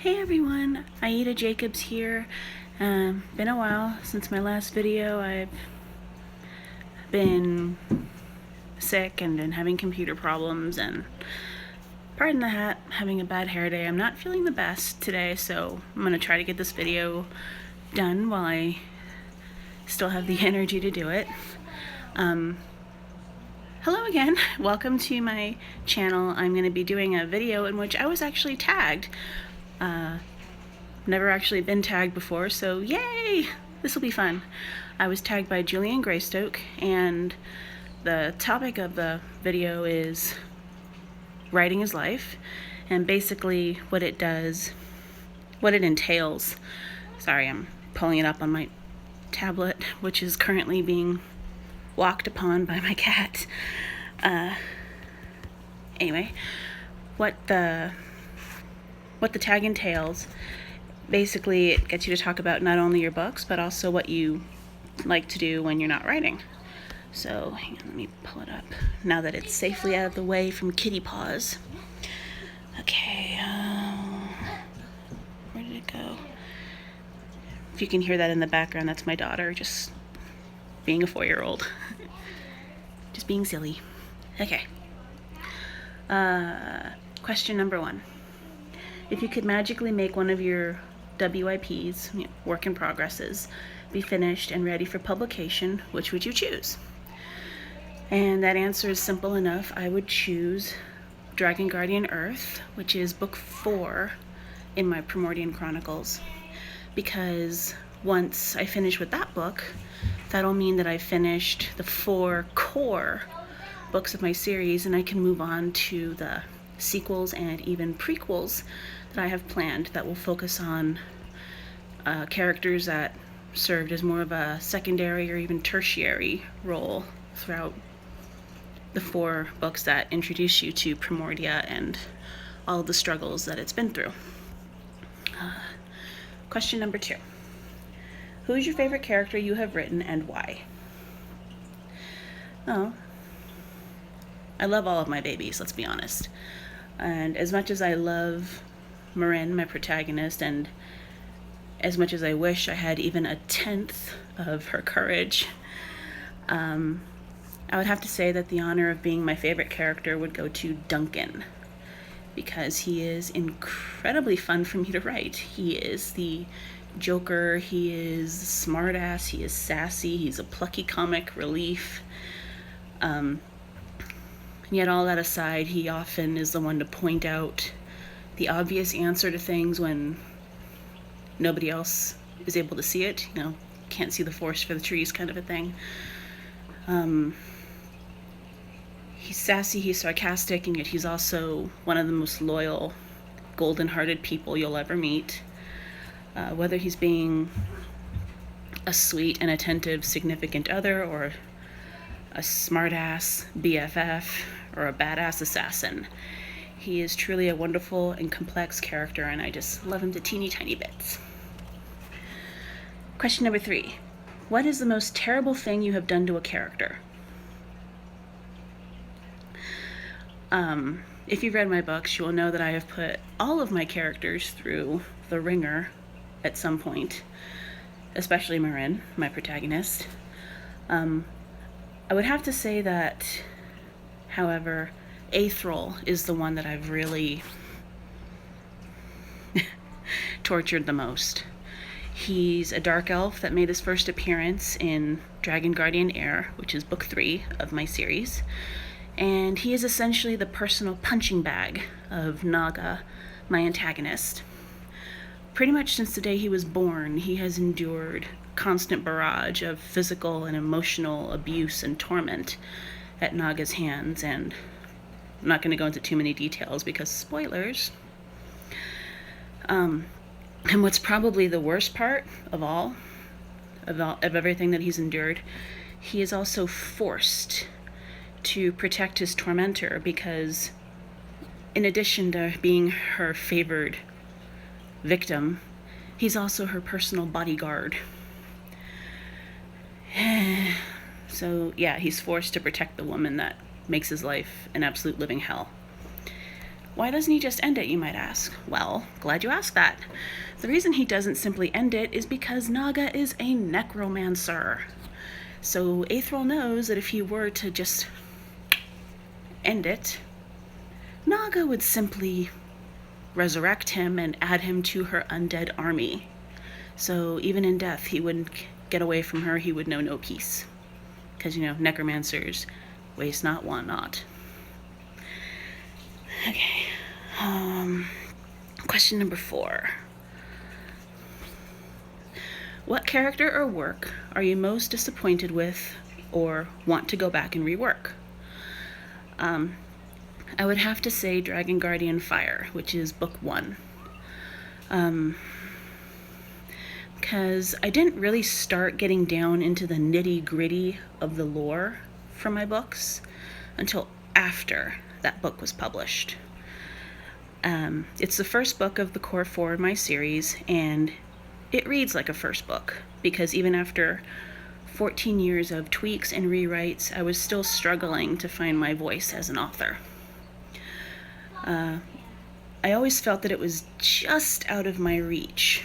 Hey everyone, Aida Jacobs here. Been a while since my last video. I've been sick and been having computer problems and, pardon the hat, having a bad hair day. I'm not feeling the best today, so I'm going to try to get this video done while I still have the energy to do it. Hello again, welcome to my channel. I'm going to be doing a video in which I was actually tagged. Never actually been tagged before, so yay! This will be fun. I was tagged by Julian Greystoke, and the topic of the video is writing is life, and basically what it does, what it entails. Sorry, I'm pulling it up on my tablet, which is currently being walked upon by my cat. Anyway, what the tag entails, basically it gets you to talk about not only your books, but also what you like to do when you're not writing. So, hang on, let me pull it up now that it's safely out of the way from kitty paws. Okay, where did it go? If you can hear that in the background, that's my daughter just being a 4-year-old. Just being silly. Okay. Question number 1. If you could magically make one of your WIPs, work in progresses, be finished and ready for publication, which would you choose? And that answer is simple enough. I would choose Dragon Guardian Earth, which is book 4 in my Primordian Chronicles, because once I finish with that book, that'll mean that I've finished the 4 core books of my series, and I can move on to the sequels and even prequels that I have planned that will focus on characters that served as more of a secondary or even tertiary role throughout the 4 books that introduce you to Primordia and all of the struggles that it's been through. Question number 2. Who is your favorite character you have written and why? Oh, I love all of my babies, let's be honest. And as much as I love Marin, my protagonist, and as much as I wish I had even a tenth of her courage, I would have to say that the honor of being my favorite character would go to Duncan, because he is incredibly fun for me to write. He is the Joker, he is smartass, he is sassy, he's a plucky comic relief. Yet all that aside, he often is the one to point out the obvious answer to things when nobody else is able to see it. You know, can't see the forest for the trees kind of a thing. He's sassy, he's sarcastic, and yet he's also one of the most loyal, golden-hearted people you'll ever meet. Whether he's being a sweet and attentive significant other, or a smartass BFF, or a badass assassin, he is truly a wonderful and complex character, and I just love him to teeny tiny bits. Question number 3. What is the most terrible thing you have done to a character? If you've read my books, you will know that I have put all of my characters through the ringer at some point, especially Marin, my protagonist. I would have to say that, however, Athril is the one that I've really tortured the most. He's a dark elf that made his first appearance in Dragon Guardian Air, which is book 3 of my series, and he is essentially the personal punching bag of Naga, my antagonist. Pretty much since the day he was born, he has endured constant barrage of physical and emotional abuse and torment at Naga's hands, and I'm not going to go into too many details because spoilers. And what's probably the worst part of everything that he's endured, he is also forced to protect his tormentor, because in addition to being her favored victim, he's also her personal bodyguard. So yeah, he's forced to protect the woman that makes his life an absolute living hell. Why doesn't he just end it, you might ask? Well, glad you asked that. The reason he doesn't simply end it is because Naga is a necromancer. So Aethril knows that if he were to just end it, Naga would simply resurrect him and add him to her undead army. So even in death, he wouldn't get away from her. He would know no peace. Because, necromancers waste not, want not. Okay. Question number 4. What character or work are you most disappointed with or want to go back and rework? I would have to say Dragon Guardian Fire, which is book 1. Because I didn't really start getting down into the nitty-gritty of the lore for my books until after that book was published. It's the first book of the core 4 in my series, and it reads like a first book, because even after 14 years of tweaks and rewrites, I was still struggling to find my voice as an author. I always felt that it was just out of my reach.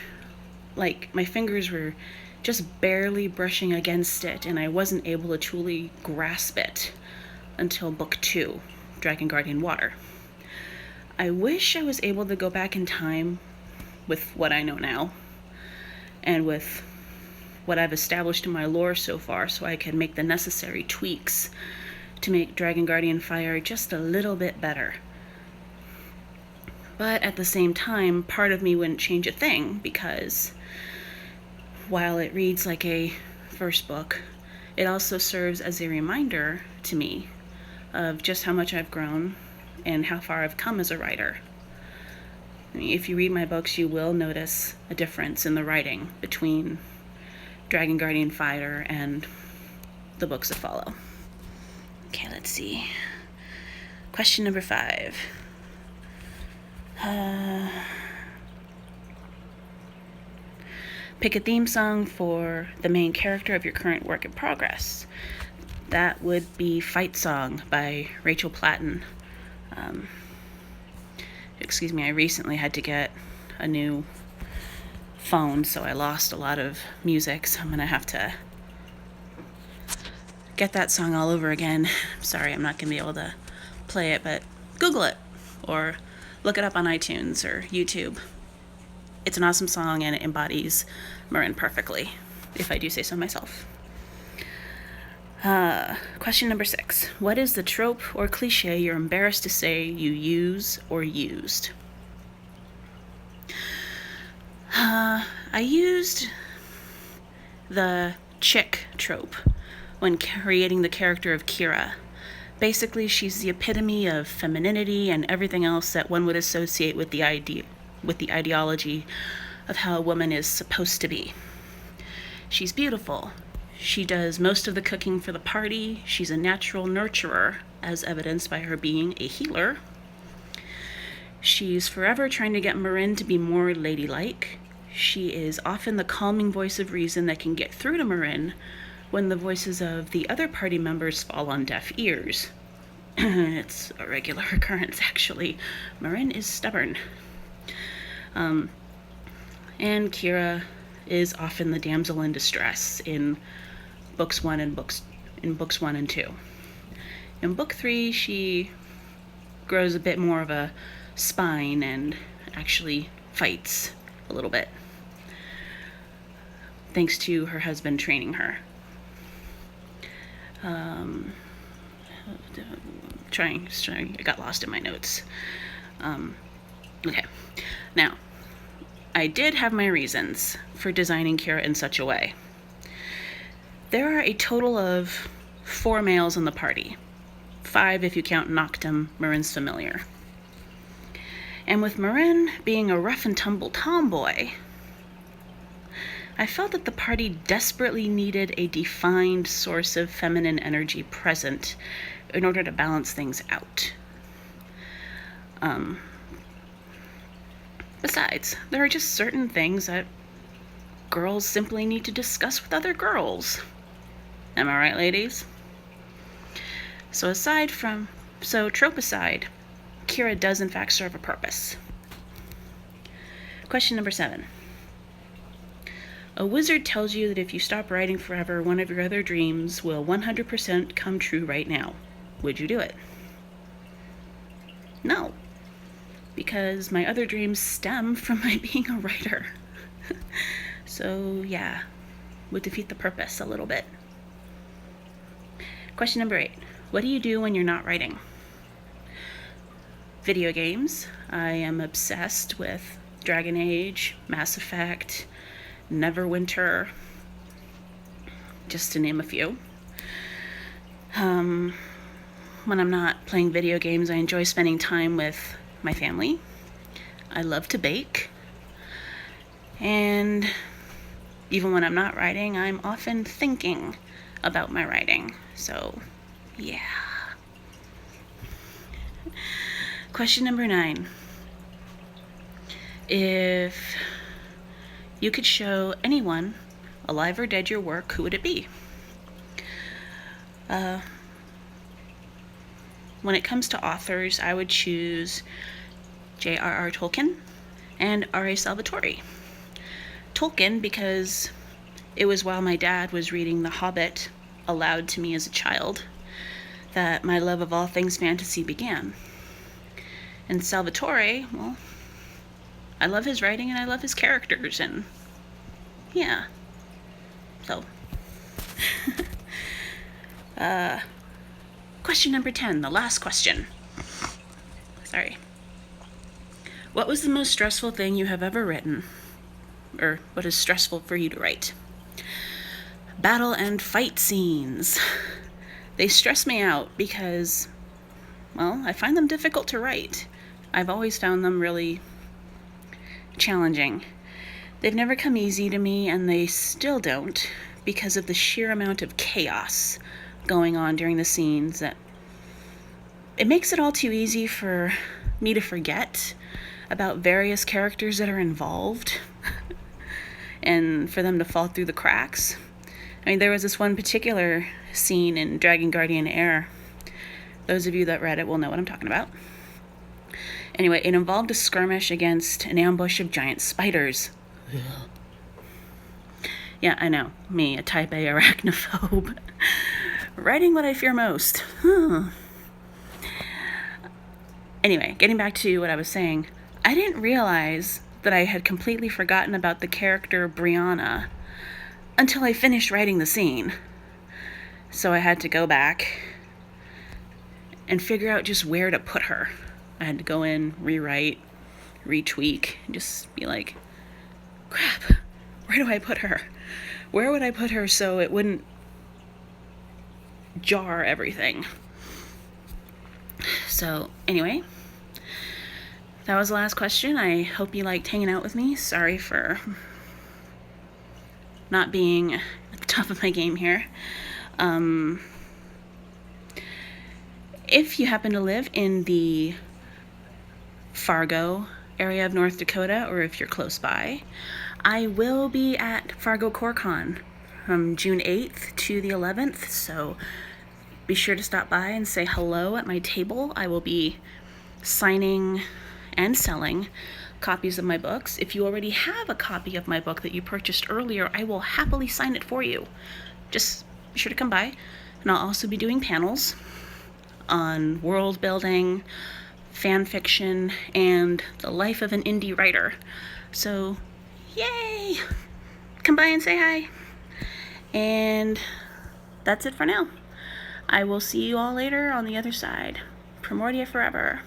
Like, my fingers were just barely brushing against it, and I wasn't able to truly grasp it until book 2, Dragon Guardian Water. I wish I was able to go back in time with what I know now, and with what I've established in my lore so far, so I can make the necessary tweaks to make Dragon Guardian Fire just a little bit better. But at the same time, part of me wouldn't change a thing, because while it reads like a first book, it also serves as a reminder to me of just how much I've grown and how far I've come as a writer. I mean, if you read my books, you will notice a difference in the writing between Dragon Guardian Fire and the books that follow. Okay, let's see. Question number 5. Pick a theme song for the main character of your current work in progress. That would be Fight Song by Rachel Platten. I recently had to get a new phone, so I lost a lot of music, so I'm going to have to get that song all over again. Sorry, I'm not going to be able to play it, but Google it, or look it up on iTunes or YouTube. It's an awesome song, and it embodies Marin perfectly, if I do say so myself. Question number 6. What is the trope or cliche you're embarrassed to say you use or used? I used the chick trope when creating the character of Kira. Basically, she's the epitome of femininity and everything else that one would associate with the ideology of how a woman is supposed to be. She's beautiful. She does most of the cooking for the party. She's a natural nurturer, as evidenced by her being a healer. She's forever trying to get Marin to be more ladylike. She is often the calming voice of reason that can get through to Marin when the voices of the other party members fall on deaf ears. It's a regular occurrence, actually. Marin is stubborn. And Kira is often the damsel in distress in books 1 and 2. In book 3, she grows a bit more of a spine and actually fights a little bit, thanks to her husband training her. I got lost in my notes. Okay. Now, I did have my reasons for designing Kira in such a way. There are a total of 4 males in the party. 5 if you count Noctum, Marin's familiar. And with Marin being a rough and tumble tomboy, I felt that the party desperately needed a defined source of feminine energy present in order to balance things out. Besides, there are just certain things that girls simply need to discuss with other girls. Am I right, ladies? So trope aside, Kira does in fact serve a purpose. Question number 7. A wizard tells you that if you stop writing forever, one of your other dreams will 100% come true right now. Would you do it? No, because my other dreams stem from my being a writer. So yeah, would defeat the purpose a little bit. Question number 8. What do you do when you're not writing? Video games. I am obsessed with Dragon Age, Mass Effect, Neverwinter, just to name a few. When I'm not playing video games, I enjoy spending time with my family. I love to bake. And even when I'm not writing, I'm often thinking about my writing. So, yeah. Question number 9. If you could show anyone, alive or dead, your work, who would it be? When it comes to authors, I would choose J.R.R. Tolkien and R.A. Salvatore. Tolkien because it was while my dad was reading The Hobbit aloud to me as a child that my love of all things fantasy began. And Salvatore, well, I love his writing and I love his characters, and yeah, so. Question number 10, the last question. Sorry. What was the most stressful thing you have ever written? Or what is stressful for you to write? Battle and fight scenes. They stress me out because, well, I find them difficult to write. I've always found them really challenging. They've never come easy to me, and they still don't, because of the sheer amount of chaos going on during the scenes that it makes it all too easy for me to forget about various characters that are involved and for them to fall through the cracks. I mean, there was this one particular scene in Dragon Guardian Air. Those of you that read it will know what I'm talking about. Anyway, it involved a skirmish against an ambush of giant spiders. Yeah, I know. Me, a type A arachnophobe. Writing what I fear most. Anyway, getting back to what I was saying, I didn't realize that I had completely forgotten about the character Brianna until I finished writing the scene. So I had to go back and figure out just where to put her. I had to go in, rewrite, retweak, and just be like, crap, where do I put her? Where would I put her so it wouldn't jar everything? So anyway, that was the last question. I hope you liked hanging out with me. Sorry for not being at the top of my game here. If you happen to live in the Fargo area of North Dakota, or if you're close by, I will be at Fargo CoreCon from June 8th to the 11th, so be sure to stop by and say hello at my table. I will be signing and selling copies of my books. If you already have a copy of my book that you purchased earlier, I will happily sign it for you. Just be sure to come by. And I'll also be doing panels on world building, fan fiction, and the life of an indie writer. So, yay! Come by and say hi. And that's it for now. I will see you all later on the other side. Primordia forever.